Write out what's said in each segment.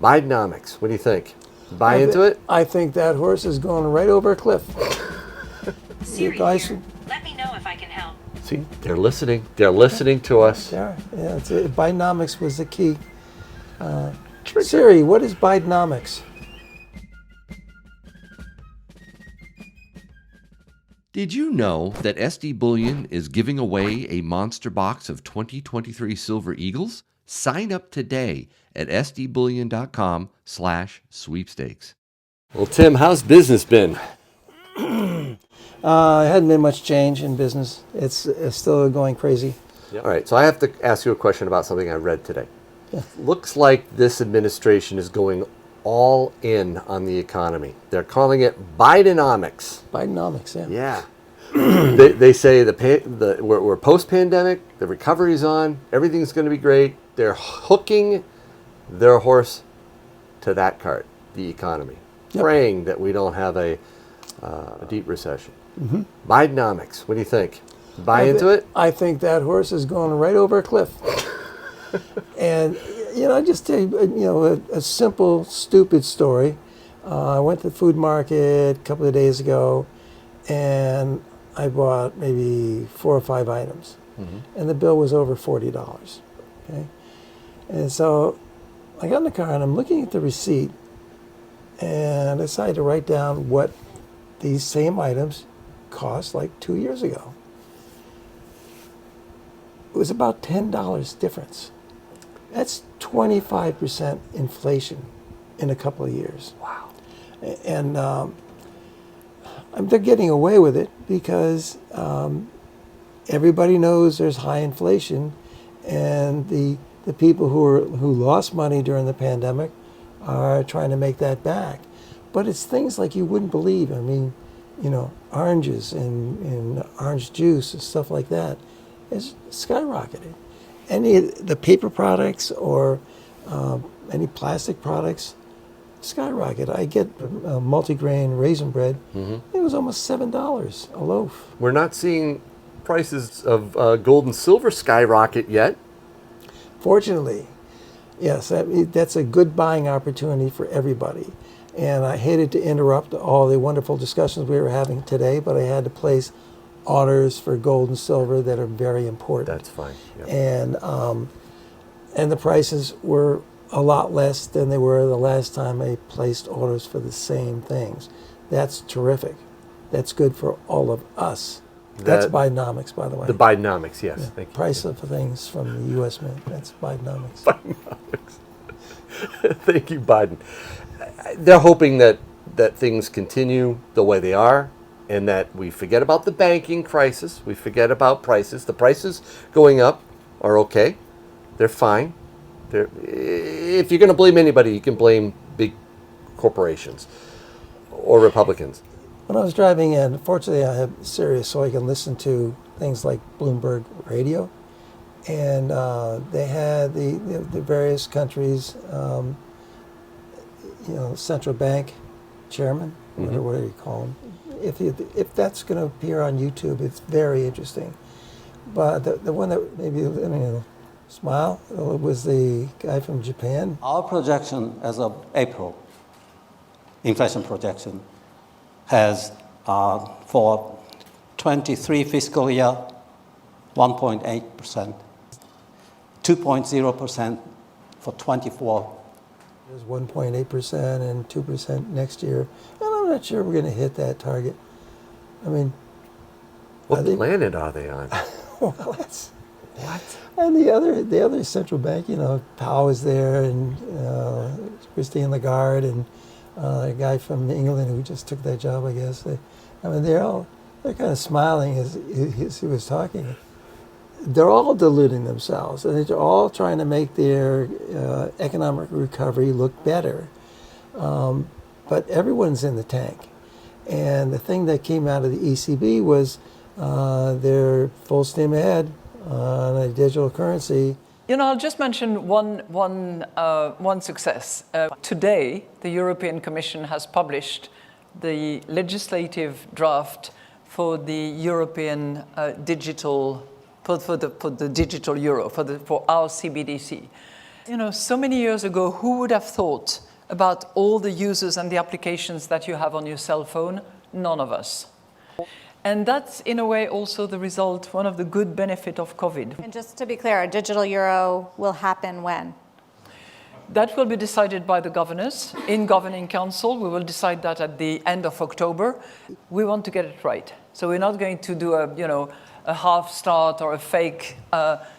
Bidenomics. What do you think? Buy into it? I think that horse is going right over a cliff. Siri guys, here. Let me know if I can help. See, they're listening. They're listening to us. yeah, Bidenomics was the key. Siri, what is Bidenomics? Did you know that SD Bullion is giving away a monster box of 2023 Silver Eagles? Sign up today at sdbullion.com/sweepstakes. Well, Tim, how's business been? It hadn't been much change in business. It's still going crazy. All right, so I have to ask you a question about something I read today. Yeah. Looks like this administration is going all in on the economy. They're calling it Bidenomics. Bidenomics, yeah. Yeah. they say we're post-pandemic, the recovery's on, everything's going to be great. They're hooking their horse to that cart, the economy, praying that we don't have a deep recession. Mm-hmm. Bidenomics, what do you think? Buy into it? I think that horse is going right over a cliff. And, just tell you, a simple, stupid story. I went to the food market a couple of days ago, and I bought maybe 4 or 5 items. Mm-hmm. And the bill was over $40. Okay? And so I got in the car, and I'm looking at the receipt, and I decided to write down what these same items cost like 2 years ago. It was about $10 difference. That's 25% inflation in a couple of years. Wow. And they're getting away with it because everybody knows there's high inflation, and the people who lost money during the pandemic are trying to make that back. But it's things like you wouldn't believe. I mean, oranges and orange juice and stuff like that is skyrocketed. Any of the paper products or any plastic products skyrocket. I get multigrain raisin bread. Mm-hmm. It was almost $7 a loaf. We're not seeing prices of gold and silver skyrocket yet. Fortunately, yes, that's a good buying opportunity for everybody. And I hated to interrupt all the wonderful discussions we were having today, but I had to place orders for gold and silver that are very important. That's fine. Yep. And the prices were a lot less than they were the last time I placed orders for the same things. That's terrific. That's good for all of us. That's Bidenomics, by the way. The Bidenomics, yes. Yeah. Thank you. Price of things from the U.S. Mint. That's Bidenomics. Bidenomics. Thank you, Biden. They're hoping that things continue the way they are, and that we forget about the banking crisis. We forget about prices. The prices going up are okay. They're fine. If you're going to blame anybody, you can blame big corporations or Republicans. When I was driving in, fortunately I have Sirius, so I can listen to things like Bloomberg Radio. And they had the various countries, central bank chairman, mm-hmm. whatever you call them. If that's going to appear on YouTube, it's very interesting. But the one that maybe smile was the guy from Japan. Our projection as of April, inflation projection, has for 23 fiscal year 1.8%, 2.0% for 24. There's 1.8% and 2% next year, and I'm not sure we're going to hit that target. I mean, what planet are they on? Well, that's what. And the other central bank, Powell is there, and Christine Lagarde, and a guy from England who just took that job, I guess. They're kind of smiling as he was talking. They're all deluding themselves, and they're all trying to make their economic recovery look better. But everyone's in the tank. And the thing that came out of the ECB was they're full steam ahead on a digital currency. I'll just mention one success. Today, the European Commission has published the legislative draft for the European digital, for the digital euro, for our CBDC. You know, so many years ago, who would have thought about all the users and the applications that you have on your cell phone? None of us. And that's, in a way, also the result, one of the good benefit of COVID. And just to be clear, a digital euro will happen when? That will be decided by the governors in Governing Council. We will decide that at the end of October. We want to get it right. So we're not going to do a half start or a fake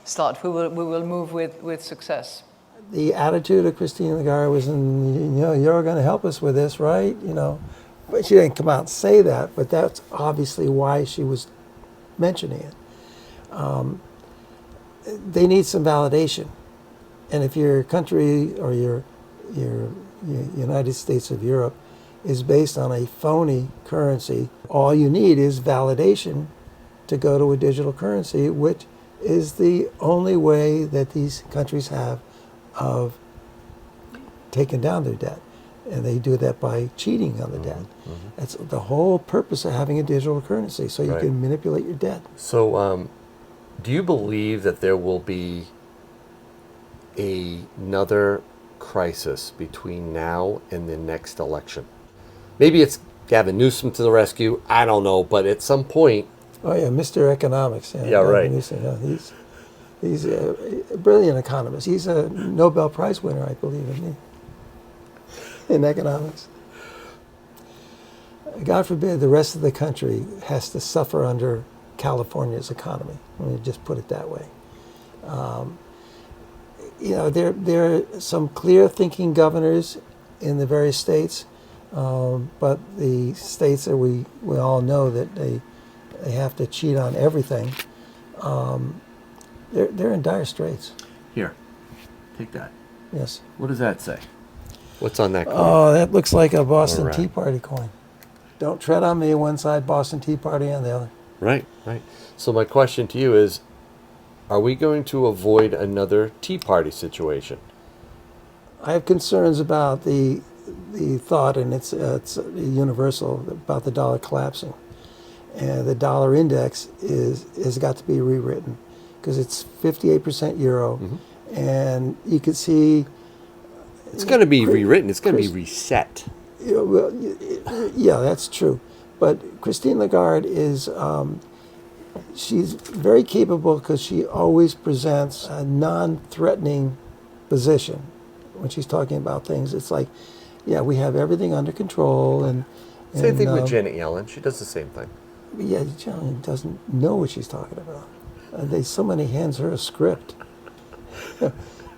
start. We will move with success. The attitude of Christine Lagarde was, you're going to help us with this, right? But she didn't come out and say that, but that's obviously why she was mentioning it. They need some validation. And if your country or your United States of Europe is based on a phony currency, all you need is validation to go to a digital currency, which is the only way that these countries have of taking down their debt. And they do that by cheating on the debt. That's the whole purpose of having a digital currency, so you can manipulate your debt. So, do you believe that there will be another crisis between now and the next election? Maybe it's Gavin Newsom to the rescue. I don't know, but at some point. Oh yeah, Mr. Economics. Yeah, Gavin right. Newsom, he's a brilliant economist. He's a Nobel Prize winner, I believe, isn't he? In economics. God forbid the rest of the country has to suffer under California's economy. Let me just put it that way. There are some clear-thinking governors in the various states, but the states that we all know that they have to cheat on everything, they're in dire straits. Here, take that. Yes. What does that say? What's on that coin? Oh, that looks like a Boston All right. Tea Party coin. Don't tread on me, one side, Boston Tea Party on the other. Right. So my question to you is, are we going to avoid another Tea Party situation? I have concerns about the thought, and it's universal, about the dollar collapsing. And the dollar index has got to be rewritten because it's 58% euro, and you can see It's going to be rewritten. It's going to be reset. Yeah, that's true. But Christine Lagarde is, she's very capable because she always presents a non-threatening position when she's talking about things. It's like, yeah, we have everything under control. And Same thing with Janet Yellen. She does the same thing. Yeah, Janet doesn't know what she's talking about. Somebody hands her a script.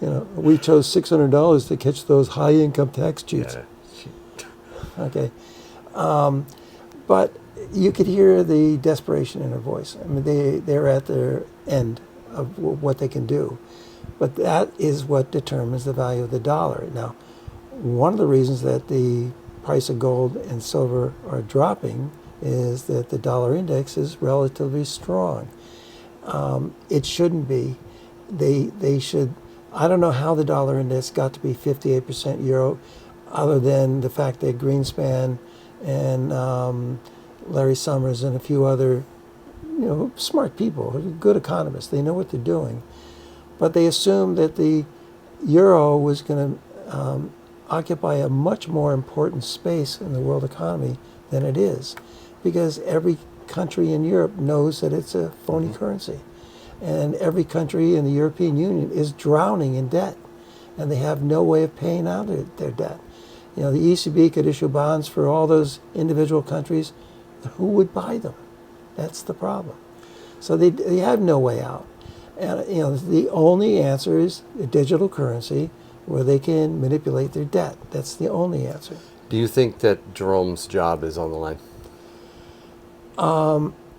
We chose $600 to catch those high-income tax cheats. Yeah. Okay. But you could hear the desperation in her voice. I mean, they're at their end of what they can do. But that is what determines the value of the dollar. Now, one of the reasons that the price of gold and silver are dropping is that the dollar index is relatively strong. It shouldn't be. They should. I don't know how the dollar index got to be 58% euro, other than the fact that Greenspan and Larry Summers and a few other, smart people, good economists, they know what they're doing. But they assumed that the euro was going to occupy a much more important space in the world economy than it is, because every country in Europe knows that it's a phony currency. And every country in the European Union is drowning in debt, and they have no way of paying out their debt. The ECB could issue bonds for all those individual countries. Who would buy them? That's the problem. So they have no way out. And the only answer is a digital currency where they can manipulate their debt. That's the only answer. Do you think that Jerome's job is on the line?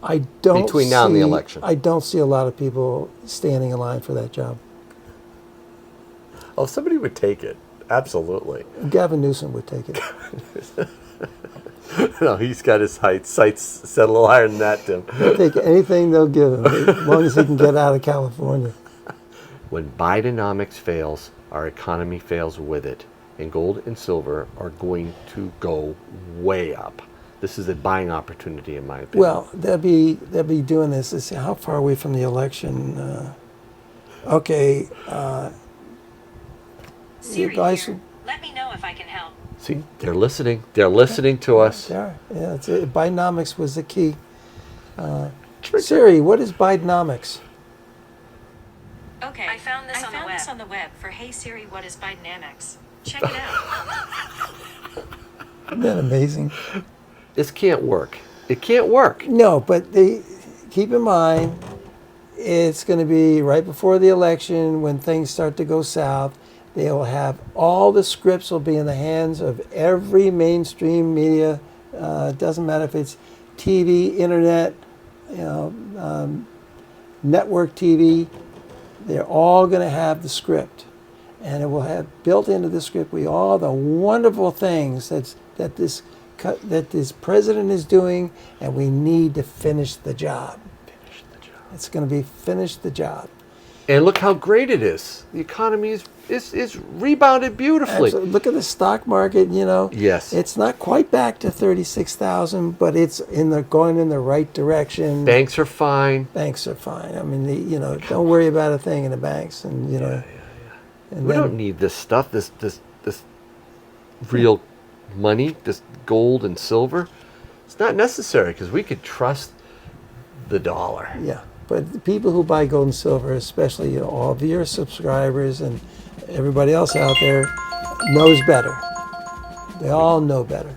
I don't Between now and the election. I don't see a lot of people standing in line for that job. Oh, somebody would take it. Absolutely. Gavin Newsom would take it. No, he's got his sights set a little higher than that, Tim. He'll take anything they'll give him, as long as he can get out of California. When Bidenomics fails, our economy fails with it, and gold and silver are going to go way up. This is a buying opportunity, in my opinion. Well, they'll be doing this. Let's see, how far away from the election? Siri guys, here. Let me know if I can help. See, they're listening. They're listening to us. yeah, it's Bidenomics was the key. Siri, what is Bidenomics? Okay, I found this on the web for Hey Siri, what is Bidenomics? Check it out. Isn't that amazing? This can't work. It can't work. No, but keep in mind, it's going to be right before the election when things start to go south. They will have all the scripts will be in the hands of every mainstream media. It doesn't matter if it's TV, internet, network TV. They're all going to have the script, and it will have built into the script all the wonderful things that this president is doing, and we need to finish the job. Finish the job. It's going to be finish the job. And look how great it is. The economy is rebounded beautifully. Absolutely. Look at the stock market. Yes. It's not quite back to 36,000, but it's going in the right direction. Banks are fine. Banks are fine. I mean, don't worry about a thing in the banks, and And We then- don't need this stuff. This real money, this gold and silver. It's not necessary because we could trust the dollar. Yeah, but the people who buy gold and silver, especially all of your subscribers and everybody else out there, knows better. They all know better.